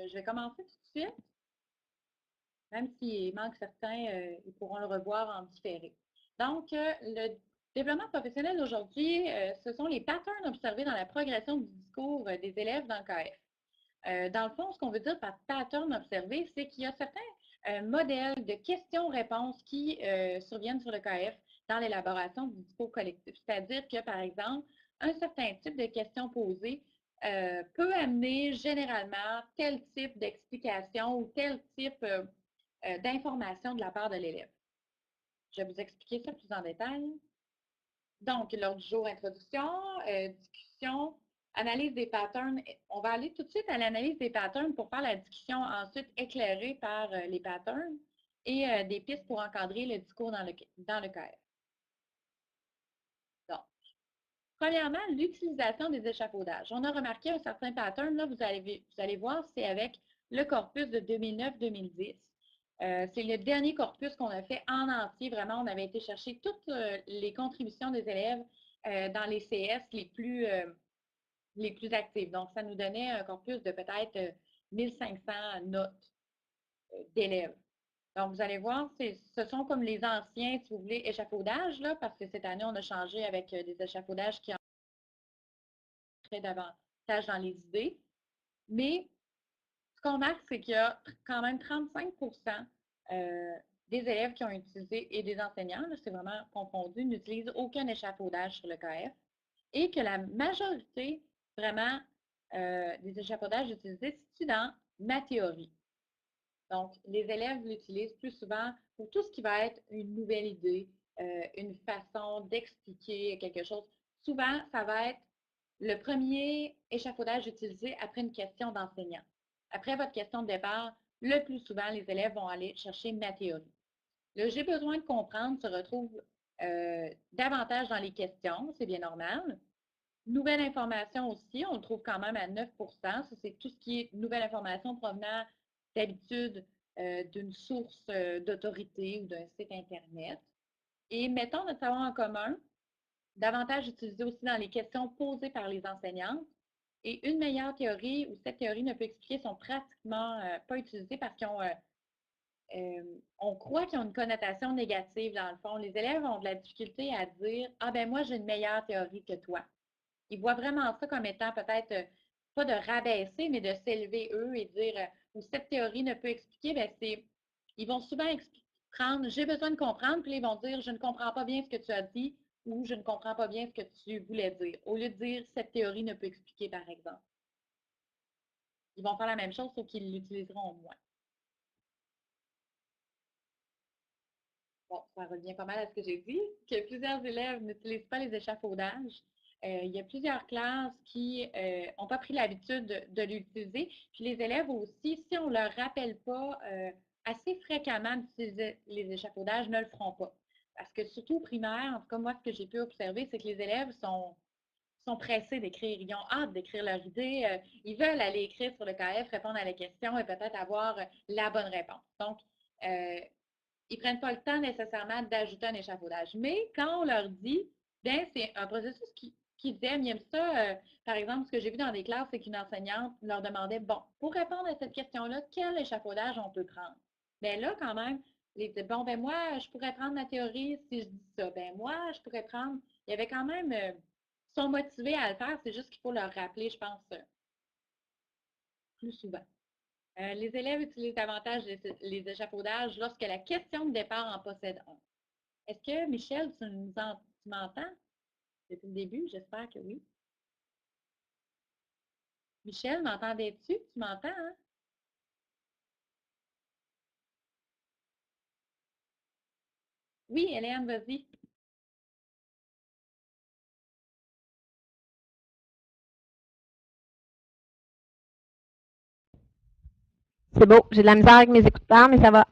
je vais commencer tout de suite, même s'il manque certains, ils pourront le revoir en différé. Donc, le développement professionnel d'aujourd'hui, ce sont les patterns observés dans la progression du discours des élèves dans le KF. Dans le fond, ce qu'on veut dire par pattern observé, c'est qu'il y a certains modèles de questions-réponses qui surviennent sur le KF dans l'élaboration du discours collectif. C'est-à-dire que, par exemple, un certain type de questions posées peut amener généralement tel type d'explication ou tel type d'information de la part de l'élève. Je vais vous expliquer ça plus en détail. Donc, l'ordre du jour, introduction, discussion, analyse des patterns. On va aller tout de suite à l'analyse des patterns pour faire la discussion ensuite éclairée par les patterns et des pistes pour encadrer le discours dans le KF. Donc, premièrement, l'utilisation des échafaudages. On a remarqué un certain pattern, là, vous allez voir, c'est avec le corpus de 2009-2010. C'est le dernier corpus qu'on a fait en entier. Vraiment, on avait été chercher toutes les contributions des élèves dans les CS les plus actives. Donc, ça nous donnait un corpus de peut-être 1500 notes d'élèves. Donc, vous allez voir, ce sont comme les anciens, si vous voulez, échafaudages, là, parce que cette année, on a changé avec des échafaudages qui entraient davantage dans les idées. Mais ce qu'on remarque, c'est qu'il y a quand même 35 des élèves qui ont utilisé et des enseignants, c'est vraiment confondu, n'utilisent aucun échafaudage sur le KF et que la majorité vraiment des échafaudages utilisés se situe dans ma théorie. Donc, les élèves l'utilisent plus souvent pour tout ce qui va être une nouvelle idée, une façon d'expliquer quelque chose. Souvent, ça va être le premier échafaudage utilisé après une question d'enseignant. Après votre question de départ, le plus souvent, les élèves vont aller chercher ma théorie. Le j'ai besoin de comprendre se retrouve davantage dans les questions, c'est bien normal. Nouvelle information aussi, on le trouve quand même à 9 ça, c'est tout ce qui est nouvelle information provenant d'habitude d'une source d'autorité ou d'un site Internet. Et mettons notre savoir en commun, davantage utilisé aussi dans les questions posées par les enseignantes. Et une meilleure théorie ou cette théorie ne peut expliquer sont pratiquement pas utilisées parce on croit qu'ils ont une connotation négative dans le fond. Les élèves ont de la difficulté à dire « Ah ben moi, j'ai une meilleure théorie que toi ». Ils voient vraiment ça comme étant peut-être pas de rabaisser, mais de s'élever eux et dire ou cette théorie ne peut expliquer, ben ils vont souvent prendre j'ai besoin de comprendre, puis ils vont dire je ne comprends pas bien ce que tu as dit ou je ne comprends pas bien ce que tu voulais dire, au lieu de dire cette théorie ne peut expliquer, par exemple. Ils vont faire la même chose, sauf qu'ils l'utiliseront moins. Bon, ça revient pas mal à ce que j'ai dit, que plusieurs élèves n'utilisent pas les échafaudages. Il y a plusieurs classes qui n'ont pas pris l'habitude de l'utiliser. Puis les élèves aussi, si on ne leur rappelle pas assez fréquemment d'utiliser les échafaudages, ne le feront pas. Parce que surtout au primaire, en tout cas moi, ce que j'ai pu observer, c'est que les élèves sont pressés d'écrire. Ils ont hâte d'écrire leur idée. Ils veulent aller écrire sur le KF, répondre à la question et peut-être avoir la bonne réponse. Donc, ils ne prennent pas le temps nécessairement d'ajouter un échafaudage. Mais quand on leur dit, bien, c'est un processus qu'ils aiment, ils aiment ça. Par exemple, ce que j'ai vu dans des classes, c'est qu'une enseignante leur demandait, bon, pour répondre à cette question-là, quel échafaudage on peut prendre? Bien là, quand même, ils disaient, bon, ben moi, je pourrais prendre ma théorie si je dis ça. Ben moi, je pourrais prendre. Il y avait quand même, ils sont motivés à le faire, c'est juste qu'il faut leur rappeler, je pense, plus souvent. Les élèves utilisent davantage les échafaudages lorsque la question de départ en possède un. Est-ce que, Michel, tu m'entends depuis le début? J'espère que oui. Michel, m'entendais-tu? Tu m'entends, hein? Oui, Hélène, vas-y. C'est beau, j'ai de la misère avec mes écouteurs, mais ça va.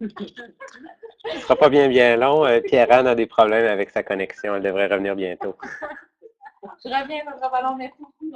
Ce sera pas bien long. Pierre-Anne a des problèmes avec sa connexion. Elle devrait revenir bientôt. Je reviens, ça sera pas long. Merci beaucoup.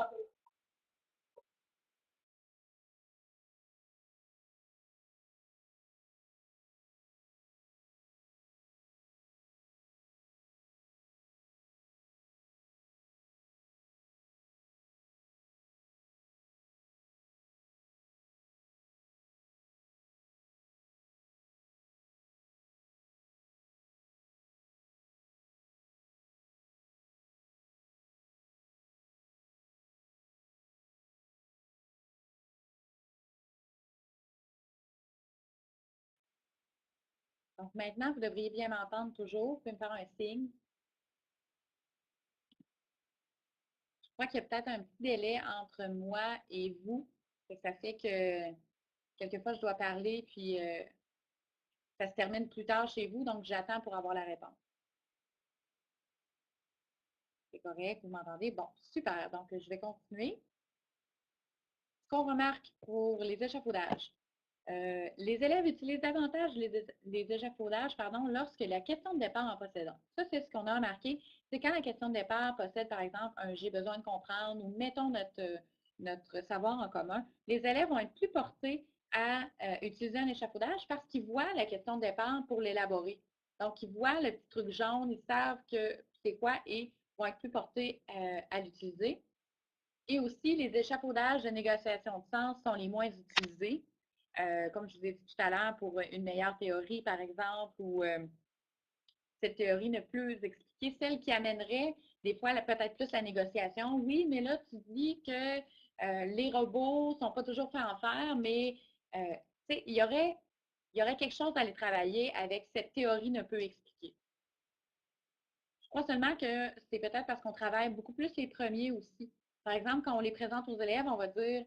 Donc maintenant, vous devriez bien m'entendre toujours. Vous pouvez me faire un signe. Je crois qu'il y a peut-être un petit délai entre moi et vous. Ça fait que quelquefois, je dois parler, puis ça se termine plus tard chez vous, donc j'attends pour avoir la réponse. C'est correct, vous m'entendez? Bon, super. Donc, je vais continuer. Ce qu'on remarque pour les échafaudages, les élèves utilisent davantage les échafaudages lorsque la question de départ en possède un. Ça, c'est ce qu'on a remarqué. C'est quand la question de départ possède, par exemple, un j'ai besoin de comprendre ou mettons notre savoir en commun, les élèves vont être plus portés à utiliser un échafaudage parce qu'ils voient la question de départ pour l'élaborer. Donc, ils voient le petit truc jaune, ils savent que c'est quoi et vont être plus portés à l'utiliser. Et aussi, les échafaudages de négociation de sens sont les moins utilisés. Comme je vous ai dit tout à l'heure, pour une meilleure théorie, par exemple, ou cette théorie ne plus expliquer, celle qui amènerait des fois peut-être plus la négociation. Oui, mais là, tu dis que les robots ne sont pas toujours faits en fer, mais il y aurait quelque chose à aller travailler avec cette théorie ne peut expliquer. Je crois seulement que c'est peut-être parce qu'on travaille beaucoup plus les premiers aussi. Par exemple, quand on les présente aux élèves, on va dire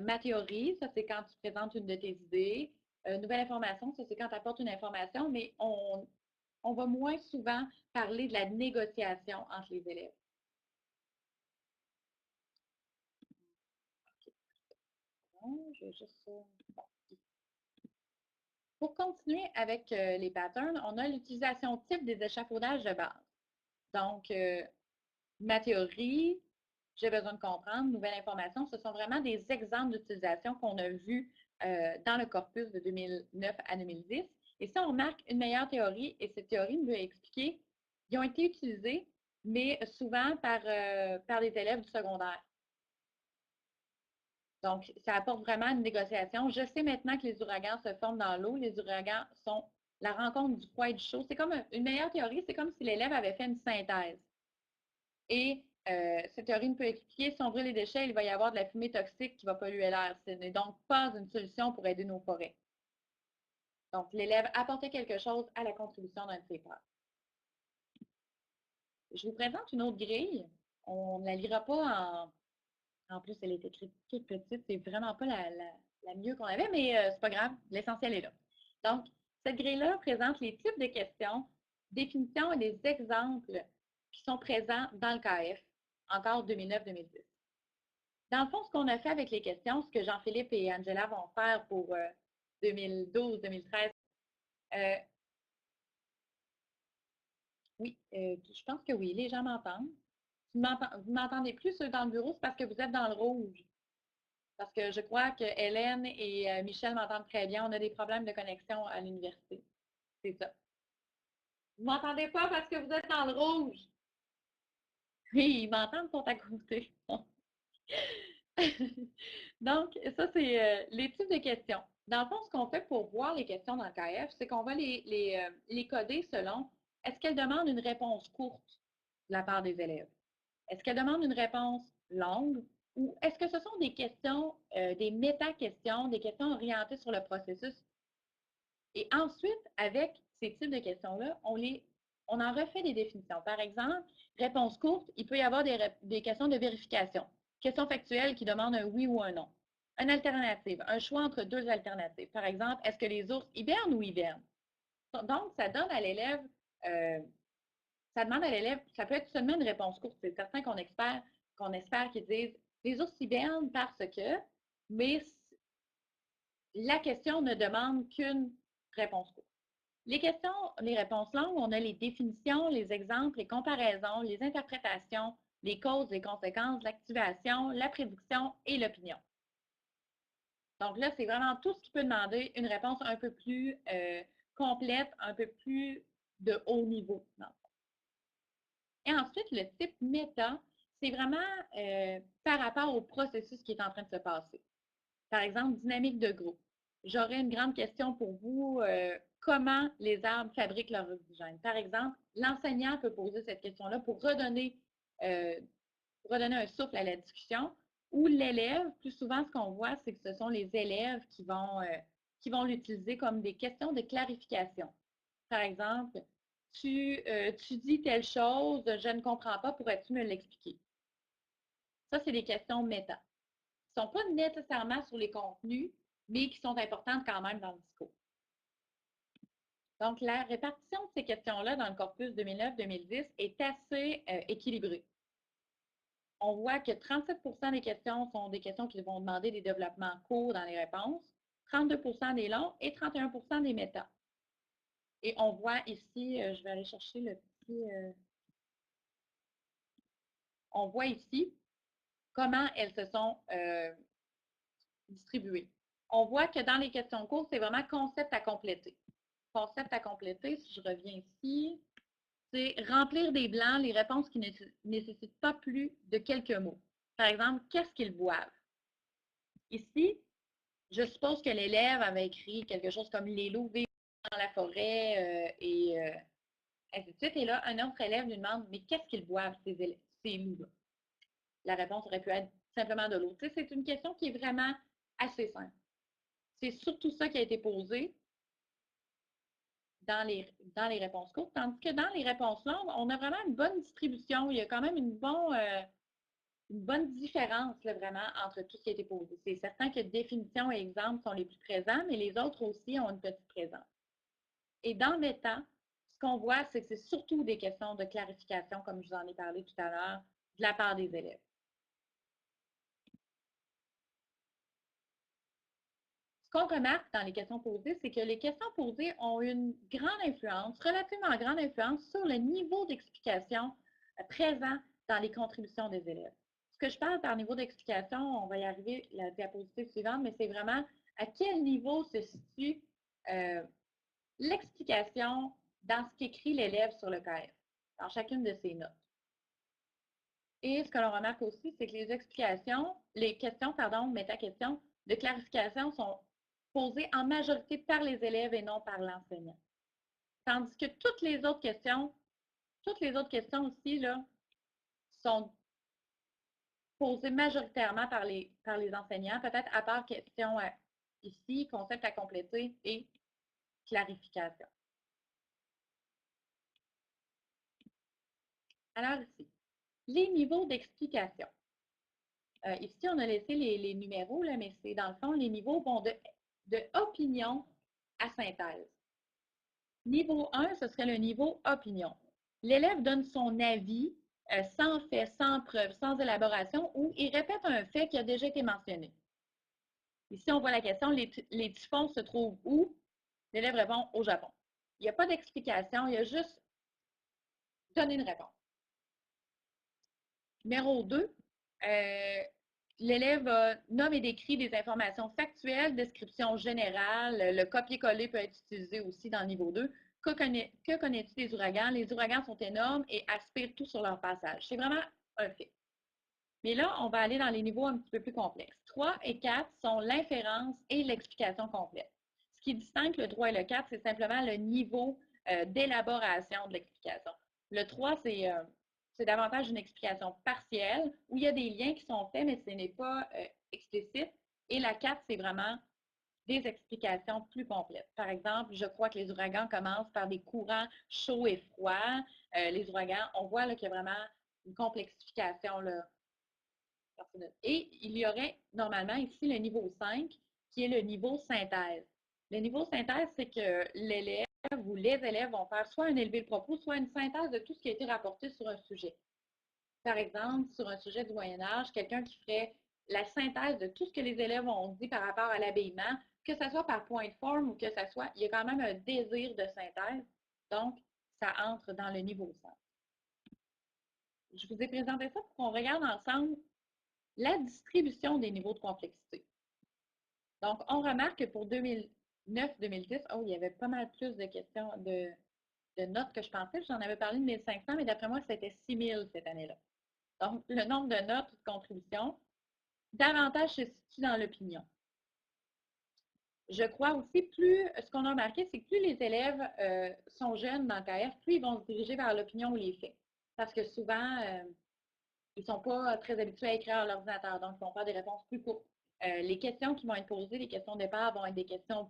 ma théorie, ça c'est quand tu présentes une de tes idées. Nouvelle information, ça c'est quand tu apportes une information, mais on va moins souvent parler de la négociation entre les élèves. Bon, je vais juste... Bon. Pour continuer avec les patterns, on a l'utilisation type des échafaudages de base. Donc, ma théorie, j'ai besoin de comprendre, nouvelle information, ce sont vraiment des exemples d'utilisation qu'on a vus dans le corpus de 2009 à 2010. Et ça, on marque une meilleure théorie, et cette théorie nous a expliqué, ils ont été utilisés, mais souvent par des élèves du secondaire. Donc, ça apporte vraiment une négociation. Je sais maintenant que les ouragans se forment dans l'eau. Les ouragans sont la rencontre du froid et du chaud. C'est comme une meilleure théorie, c'est comme si l'élève avait fait une synthèse. Et cette théorie peut expliquer, si on brûle les déchets, il va y avoir de la fumée toxique qui va polluer l'air. Ce n'est donc pas une solution pour aider nos forêts. Donc, l'élève apportait quelque chose à la contribution d'un de ses pairs. Je vous présente une autre grille. On ne la lira pas en plus, elle est écrite toute petite. C'est vraiment pas la mieux qu'on avait, mais c'est pas grave. L'essentiel est là. Donc, cette grille-là présente les types de questions, définitions et des exemples qui sont présents dans le KF, encore 2009-2010. Dans le fond, ce qu'on a fait avec les questions, ce que Jean-Philippe et Angela vont faire pour 2012-2013, oui, je pense que oui, les gens m'entendent. Vous ne m'entendez plus, ceux dans le bureau, c'est parce que vous êtes dans le rouge. Parce que je crois que Hélène et Michel m'entendent très bien. On a des problèmes de connexion à l'université. C'est ça. Vous ne m'entendez pas parce que vous êtes dans le rouge. Oui, ils m'entendent, ils sont à côté. Donc, ça, c'est les types de questions. Dans le fond, ce qu'on fait pour voir les questions dans le KF, c'est qu'on va les coder selon est-ce qu'elles demandent une réponse courte de la part des élèves? Est-ce qu'elles demandent une réponse longue? Ou est-ce que ce sont des questions, des méta-questions, des questions orientées sur le processus? Et ensuite, avec ces types de questions-là, on en refait des définitions. Par exemple, réponse courte, il peut y avoir des questions de vérification. Questions factuelles qui demandent un oui ou un non. Une alternative, un choix entre deux alternatives. Par exemple, est-ce que les ours hibernent ou hivernent? Donc, ça donne à l'élève, ça demande à l'élève, ça peut être seulement une réponse courte. C'est certain qu'on espère qu'ils disent les ours hibernent parce que, mais la question ne demande qu'une réponses courtes. Les réponses longues, on a les définitions, les exemples, les comparaisons, les interprétations, les causes, les conséquences, l'activation, la prédiction et l'opinion. Donc là, c'est vraiment tout ce qui peut demander une réponse un peu plus complète, un peu plus de haut niveau. Et ensuite, le type méta, c'est vraiment par rapport au processus qui est en train de se passer. Par exemple, dynamique de groupe. J'aurais une grande question pour vous. Comment les arbres fabriquent leur oxygène? Par exemple, l'enseignant peut poser cette question-là pour redonner un souffle à la discussion, ou l'élève, plus souvent, ce qu'on voit, c'est que ce sont les élèves qui vont l'utiliser comme des questions de clarification. Par exemple, tu dis telle chose, je ne comprends pas, pourrais-tu me l'expliquer? Ça, c'est des questions méta. Qui ne sont pas nécessairement sur les contenus, mais qui sont importantes quand même dans le discours. Donc, la répartition de ces questions-là dans le corpus 2009-2010 est assez équilibrée. On voit que 37 des questions sont des questions qui vont demander des développements courts dans les réponses, 32 des longs et 31 des méta. Et on voit ici, je vais aller chercher le petit... on voit ici comment elles se sont distribuées. On voit que dans les questions courtes, c'est vraiment concept à compléter. Concept à compléter, si je reviens ici, c'est remplir des blancs, les réponses qui ne nécessitent pas plus de quelques mots. Par exemple, qu'est-ce qu'ils boivent? Ici, je suppose que l'élève avait écrit quelque chose comme les loups vivent dans la forêt et ainsi de suite. Et là, un autre élève lui demande, mais qu'est-ce qu'ils boivent, ces loups-là? La réponse aurait pu être simplement de l'eau. C'est une question qui est vraiment assez simple. C'est surtout ça qui a été posé dans les réponses courtes, tandis que dans les réponses longues, on a vraiment une bonne distribution. Il y a quand même une bonne différence là, vraiment entre tout ce qui a été posé. C'est certain que définition et exemple sont les plus présents, mais les autres aussi ont une petite présence. Et dans Méta, ce qu'on voit, c'est que c'est surtout des questions de clarification, comme je vous en ai parlé tout à l'heure, de la part des élèves. Ce qu'on remarque dans les questions posées, c'est que les questions posées ont une grande influence, relativement grande influence, sur le niveau d'explication présent dans les contributions des élèves. Ce que je parle par niveau d'explication, on va y arriver à la diapositive suivante, mais c'est vraiment à quel niveau se situe l'explication dans ce qu'écrit l'élève sur le cahier, dans chacune de ses notes. Et ce que l'on remarque aussi, c'est que les questions, méta-questions de clarification sont posées en majorité par les élèves et non par l'enseignant. Tandis que toutes les autres questions aussi, là, sont posées majoritairement par les enseignants, peut-être à part question ici, concept à compléter et clarification. Alors ici, les niveaux d'explication. Ici, on a laissé les numéros, là, mais c'est dans le fond, les niveaux vont de opinion à synthèse. Niveau 1, ce serait le niveau opinion. L'élève donne son avis sans fait, sans preuve, sans élaboration, ou il répète un fait qui a déjà été mentionné. Ici, on voit la question, les typhons se trouvent où? L'élève répond au Japon. Il n'y a pas d'explication, il y a juste donné une réponse. Numéro 2, l'élève nomme et décrit des informations factuelles, description générale. Le copier-coller peut être utilisé aussi dans le niveau 2. Que connais-tu des ouragans? Les ouragans sont énormes et aspirent tout sur leur passage. C'est vraiment un fait. Mais là, on va aller dans les niveaux un petit peu plus complexes. 3 et 4 sont l'inférence et l'explication complète. Ce qui distingue le 3 et le 4, c'est simplement le niveau d'élaboration de l'explication. Le 3, c'est davantage une explication partielle où il y a des liens qui sont faits, mais ce n'est pas explicite. Et la 4, c'est vraiment des explications plus complètes. Par exemple, je crois que les ouragans commencent par des courants chauds et froids. Les ouragans, on voit qu'il y a vraiment une complexification là, personnelle. Et il y aurait normalement ici le niveau 5, qui est le niveau synthèse. Le niveau synthèse, c'est que l'élève ou les élèves vont faire soit un élevé de propos, soit une synthèse de tout ce qui a été rapporté sur un sujet. Par exemple, sur un sujet du Moyen Âge, quelqu'un qui ferait la synthèse de tout ce que les élèves ont dit par rapport à l'habillement, que ce soit par point de forme ou que ce soit, il y a quand même un désir de synthèse, donc ça entre dans le niveau 5. Je vous ai présenté ça pour qu'on regarde ensemble la distribution des niveaux de complexité. Donc, on remarque que pour 2009-2010, oh, il y avait pas mal plus de questions, de notes que je pensais. J'en avais parlé de 1500, mais d'après moi, c'était 6000 cette année-là. Donc, le nombre de notes ou de contributions, davantage se situe dans l'opinion. Je crois aussi, ce qu'on a remarqué, c'est que plus les élèves sont jeunes dans le KF, plus ils vont se diriger vers l'opinion ou les faits. Parce que souvent, ils ne sont pas très habitués à écrire à l'ordinateur, donc ils vont faire des réponses plus courtes. Les questions qui vont être posées, les questions de départ, vont être des questions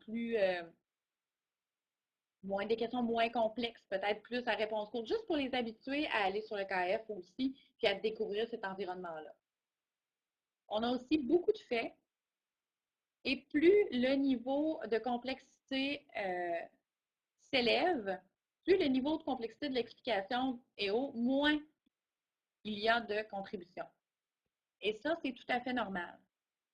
des questions moins complexes, peut-être plus à réponse courte, juste pour les habituer à aller sur le KF aussi, puis à découvrir cet environnement-là. On a aussi beaucoup de faits, et plus le niveau de complexité s'élève, plus le niveau de complexité de l'explication est haut, moins il y a de contributions. Et ça, c'est tout à fait normal.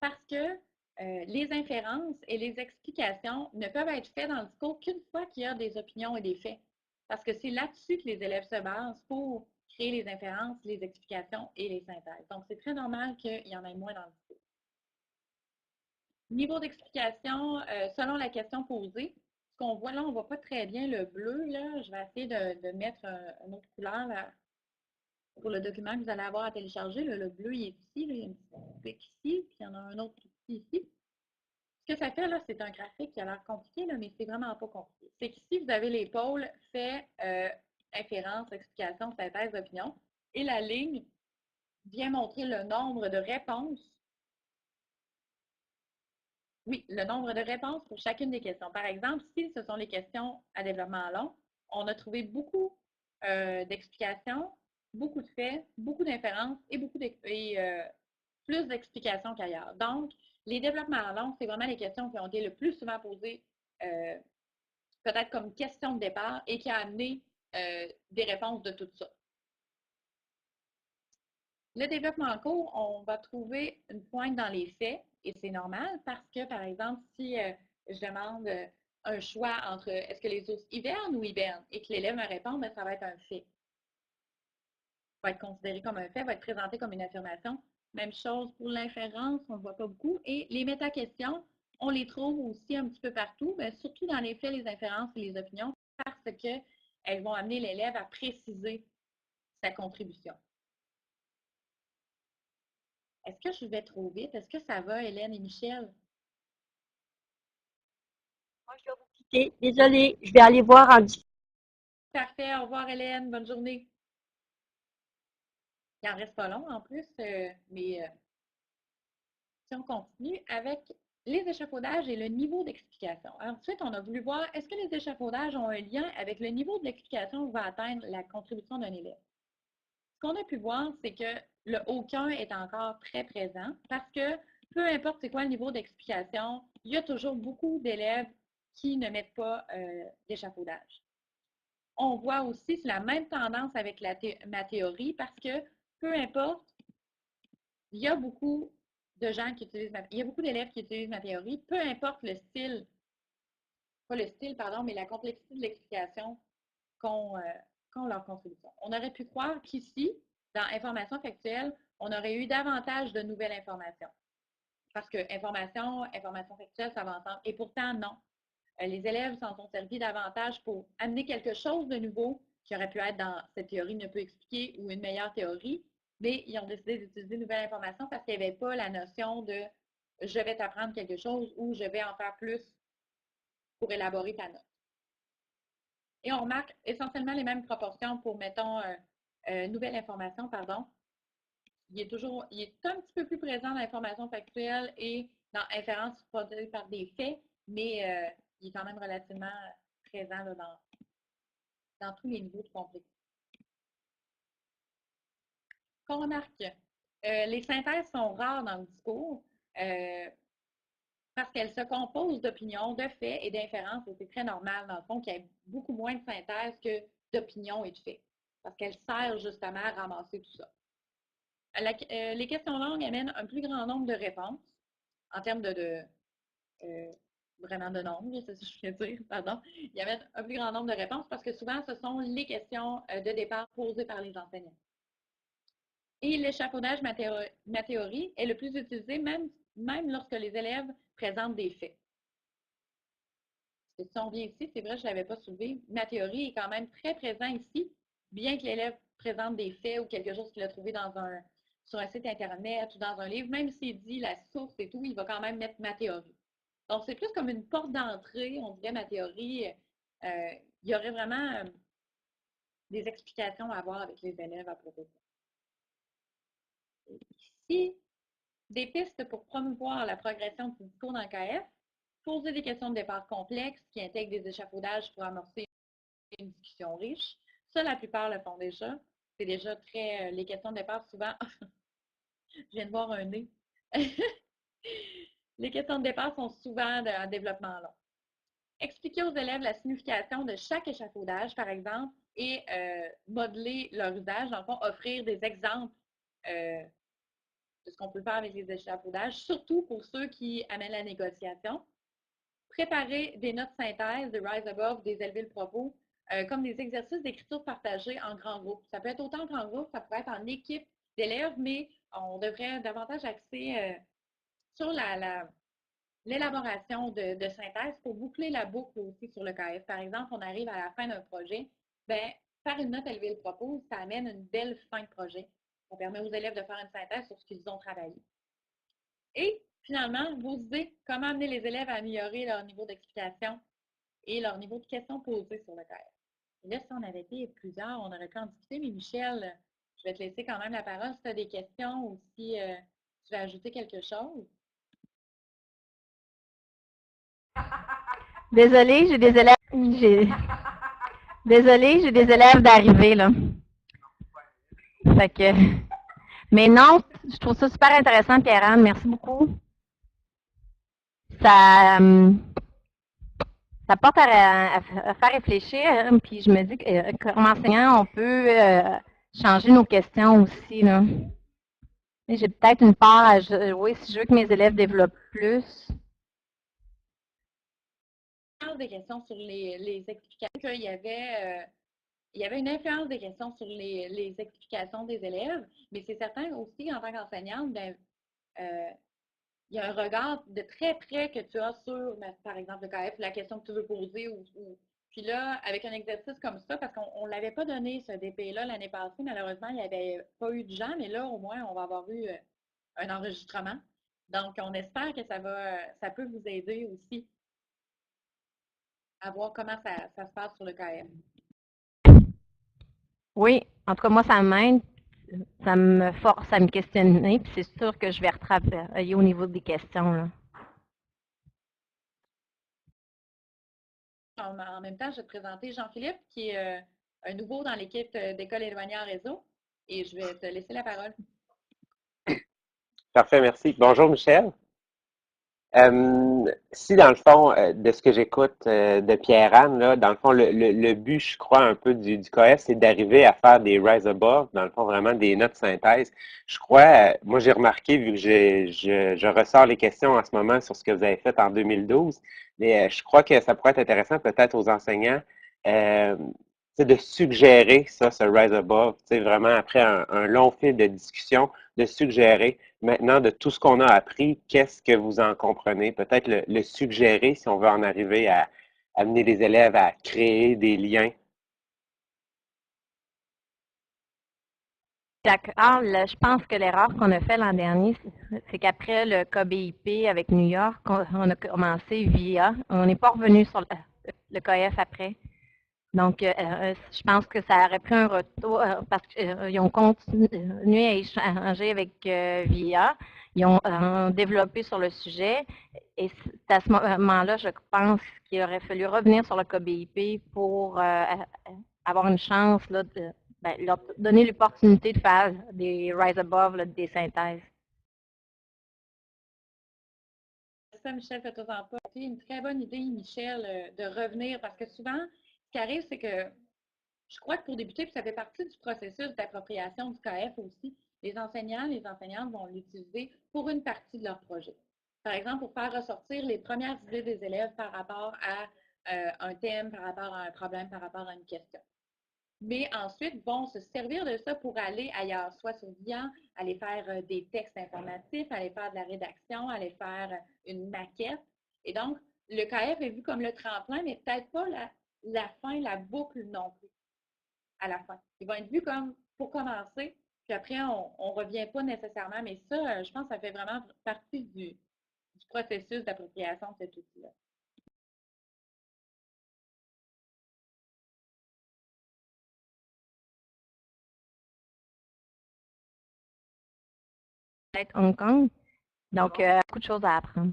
Parce que les inférences et les explications ne peuvent être faites dans le discours qu'une fois qu'il y a des opinions et des faits. Parce que c'est là-dessus que les élèves se basent pour créer les inférences, les explications et les synthèses. Donc, c'est très normal qu'il y en ait moins dans le discours. Niveau d'explication, selon la question posée, ce qu'on voit là, on ne voit pas très bien le bleu. Là. Je vais essayer de mettre une autre couleur là, pour le document que vous allez avoir à télécharger. Là, le bleu, il est ici. Là, il y a une petite pic ici, puis il y en a un autre ici. Ce que ça fait, là, c'est un graphique qui a l'air compliqué, là, mais c'est vraiment pas compliqué. C'est qu'ici, vous avez les pôles fait, inférence, explication, synthèse, opinion. Et la ligne vient montrer le nombre de réponses. Oui, le nombre de réponses pour chacune des questions. Par exemple, si ce sont les questions à développement long, on a trouvé beaucoup d'explications, beaucoup de faits, beaucoup d'inférences et plus d'explications qu'ailleurs. Donc, les développements longs, c'est vraiment les questions qui ont été le plus souvent posées, peut-être comme question de départ, et qui a amené des réponses de tout ça. Le développement en cours, on va trouver une pointe dans les faits, et c'est normal parce que, par exemple, si je demande un choix entre est-ce que les ours hivernent ou hibernent, et que l'élève me répond, bien, ça va être un fait. Va être considéré comme un fait, va être présenté comme une affirmation. Même chose pour l'inférence, on ne voit pas beaucoup. Et les méta-questions, on les trouve aussi un petit peu partout, mais surtout dans les faits, les inférences et les opinions, parce qu'elles vont amener l'élève à préciser sa contribution. Est-ce que je vais trop vite? Est-ce que ça va, Hélène et Michel? Moi, je dois vous quitter. Désolée, je vais aller voir en diffusion. Parfait. Au revoir, Hélène. Bonne journée. Il n'en reste pas long en plus, mais si on continue avec les échafaudages et le niveau d'explication. Ensuite, on a voulu voir est-ce que les échafaudages ont un lien avec le niveau de l'explication où va atteindre la contribution d'un élève. Ce qu'on a pu voir, c'est que le aucun est encore très présent parce que peu importe c'est quoi le niveau d'explication, il y a toujours beaucoup d'élèves qui ne mettent pas d'échafaudage. On voit aussi la même tendance avec ma théorie parce que peu importe, il y a beaucoup de gens qui utilisent il y a beaucoup d'élèves qui utilisent ma théorie, peu importe le style, pas le style, pardon, mais la complexité de l'explication qu'ont leur contribution. On aurait pu croire qu'ici, dans information factuelle, on aurait eu davantage de nouvelles informations. Parce que information factuelle, ça va ensemble. Et pourtant, non. Les élèves s'en sont servis davantage pour amener quelque chose de nouveau qui aurait pu être dans cette théorie ne peut expliquer ou une meilleure théorie, mais ils ont décidé d'utiliser une nouvelle information parce qu'il n'y avait pas la notion de je vais t'apprendre quelque chose ou je vais en faire plus pour élaborer ta note. Et on remarque essentiellement les mêmes proportions pour, mettons, nouvelle information, pardon. Il est un petit peu plus présent dans l'information factuelle et dans inférence produite par des faits, mais il est quand même relativement présent là, dans tous les niveaux de complexité. Qu'on remarque, les synthèses sont rares dans le discours parce qu'elles se composent d'opinions, de faits et d'inférences, et c'est très normal dans le fond qu'il y ait beaucoup moins de synthèses que d'opinions et de faits, parce qu'elles servent justement à ramasser tout ça. Les questions longues amènent un plus grand nombre de réponses en termes vraiment de nombre, c'est ce que je veux dire, pardon. Il y avait un plus grand nombre de réponses parce que souvent, ce sont les questions de départ posées par les enseignants. Et l'échafaudage ma théorie est le plus utilisé même lorsque les élèves présentent des faits. Si on vient ici, c'est vrai, je ne l'avais pas soulevé, ma théorie est quand même très présent ici, bien que l'élève présente des faits ou quelque chose qu'il a trouvé sur un site Internet ou dans un livre, même s'il dit la source et tout, il va quand même mettre ma théorie. Donc, c'est plus comme une porte d'entrée, on dirait ma théorie. Il y aurait vraiment des explications à avoir avec les élèves à propos de ça. Ici, des pistes pour promouvoir la progression du discours dans le KF, poser des questions de départ complexes qui intègrent des échafaudages pour amorcer une discussion riche. Ça, la plupart le font déjà. C'est déjà très... les questions de départ, souvent... je viens de voir un nez. Les questions de départ sont souvent en développement long. Expliquer aux élèves la signification de chaque échafaudage, par exemple, et modeler leur usage. Dans le fond, offrir des exemples de ce qu'on peut faire avec les échafaudages, surtout pour ceux qui amènent la négociation. Préparer des notes synthèse, de Rise Above, des élever le propos, comme des exercices d'écriture partagés en grand groupe. Ça peut être autant en grand groupe, ça pourrait être en équipe d'élèves, mais on devrait davantage axer sur l'élaboration de synthèse pour boucler la boucle aussi sur le KF. Par exemple, on arrive à la fin d'un projet, bien, faire une note élevée le propos, ça amène une belle fin de projet. Ça permet aux élèves de faire une synthèse sur ce qu'ils ont travaillé. Et finalement, vos idées, comment amener les élèves à améliorer leur niveau d'explication et leur niveau de questions posées sur le KF. Et là, si on avait été plusieurs, on aurait pu en discuter, mais Michel, je vais te laisser quand même la parole si tu as des questions ou si tu veux ajouter quelque chose. Désolée, j'ai des élèves. Désolée, j'ai des élèves d'arrivée, là. Fait que. Mais non, je trouve ça super intéressant, Pierre-Anne. Merci beaucoup. Ça, ça porte à faire réfléchir, puis je me dis que comme enseignant, on peut changer nos questions aussi, là. J'ai peut-être une part à jouer si je veux que mes élèves développent plus. Des questions sur les explications, il y avait une influence des questions sur les explications des élèves, mais c'est certain aussi, en tant qu'enseignante, ben, il y a un regard de très près que tu as sur, par exemple, le KF, la question que tu veux poser. Puis là, avec un exercice comme ça, parce qu'on ne l'avait pas donné, ce DP-là, l'année passée, malheureusement, il n'y avait pas eu de gens, mais là, au moins, on va avoir eu un enregistrement. Donc, on espère que ça peut vous aider aussi à voir comment ça se passe sur le KF. Oui, en tout cas, moi, ça m'aide. Ça me force à me questionner, puis c'est sûr que je vais retravailler au niveau des questions, là. En même temps, je vais te présenter Jean-Philippe, qui est un nouveau dans l'équipe d'école éloignée en réseau, et je vais te laisser la parole. Parfait, merci. Bonjour, Michel. Si dans le fond, de ce que j'écoute de Pierre-Anne, là, dans le fond, le but, je crois, un peu du KF, c'est d'arriver à faire des rise above, dans le fond, vraiment des notes synthèse. Je crois, moi j'ai remarqué, vu que je ressors les questions en ce moment sur ce que vous avez fait en 2012, mais je crois que ça pourrait être intéressant peut-être aux enseignants euh, de suggérer ça, ce rise above, vraiment après un long fil de discussion, de suggérer. Maintenant, de tout ce qu'on a appris, qu'est-ce que vous en comprenez? Peut-être le suggérer si on veut en arriver à amener les élèves à créer des liens. D'accord. Je pense que l'erreur qu'on a fait l'an dernier, c'est qu'après le KBIP avec New York, on a commencé via. On n'est pas revenu sur le KF après. Donc, je pense que ça aurait pris un retour parce qu'ils ont continué à échanger avec VIA. Ils ont développé sur le sujet. Et c'est à ce moment-là, je pense qu'il aurait fallu revenir sur le KBIP pour avoir une chance là, de leur donner l'opportunité de faire des rise above, là, des synthèses. Ça, Michel, fais-toi en pas. C'est une très bonne idée, Michel, de revenir parce que souvent, ce qui arrive, c'est que je crois que pour débuter, puis ça fait partie du processus d'appropriation du KF aussi, les enseignants, les enseignantes vont l'utiliser pour une partie de leur projet. Par exemple, pour faire ressortir les premières idées des élèves par rapport à un thème, par rapport à un problème, par rapport à une question. Mais ensuite, vont se servir de ça pour aller ailleurs, soit sur VIA, aller faire des textes informatifs, aller faire de la rédaction, aller faire une maquette. Et donc, le KF est vu comme le tremplin, mais peut-être pas la fin, la boucle non plus, à la fin. Il va être vu comme pour commencer, puis après, on ne revient pas nécessairement, mais ça, je pense que ça fait vraiment partie du processus d'appropriation de cet outil-là. Peut-être Hong Kong. Donc, beaucoup de choses à apprendre.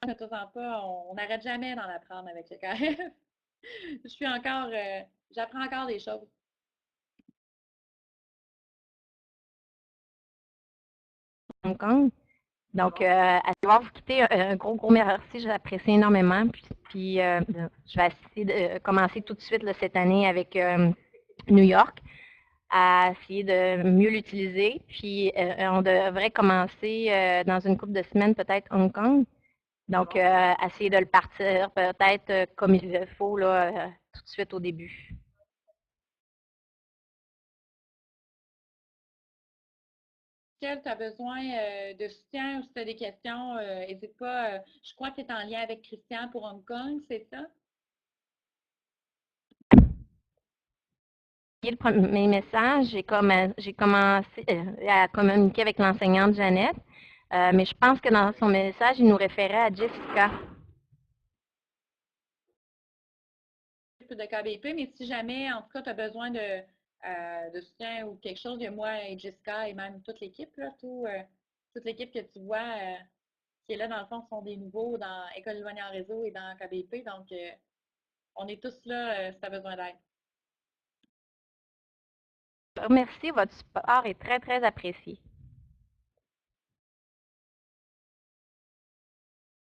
Ne t'en pas, on n'arrête jamais d'en apprendre avec le KF. Je suis encore, j'apprends encore des choses. Hong Kong. Donc, à devoir vous quitter, un gros merci, j'apprécie énormément. Puis je vais essayer de commencer tout de suite là, cette année avec New York, à essayer de mieux l'utiliser. Puis on devrait commencer dans une couple de semaines, peut-être Hong Kong. Donc, essayer de le partir peut-être comme il faut là, tout de suite au début. Michel, tu as besoin de soutien ou si tu as des questions, n'hésite pas. Je crois que tu es en lien avec Christian pour Hong Kong, c'est ça? Le premier message, j'ai commencé à communiquer avec l'enseignante Jeannette, mais je pense que dans son message, il nous référait à Jessica. De KBP, mais si jamais, en tout cas, tu as besoin de soutien ou quelque chose, il y a moi et Jessica et même toute l'équipe, toute l'équipe que tu vois qui est là, dans le fond, sont des nouveaux dans École éloignée en réseau et dans KBP. Donc, on est tous là si tu as besoin d'aide. Merci, votre support est très apprécié.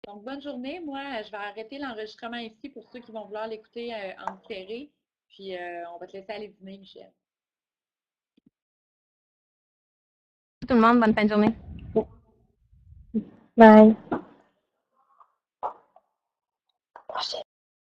Donc, bonne journée. Moi, je vais arrêter l'enregistrement ici pour ceux qui vont vouloir l'écouter en différé. Puis, on va te laisser aller dîner, Michel. Tout le monde, bonne fin de journée. Bye.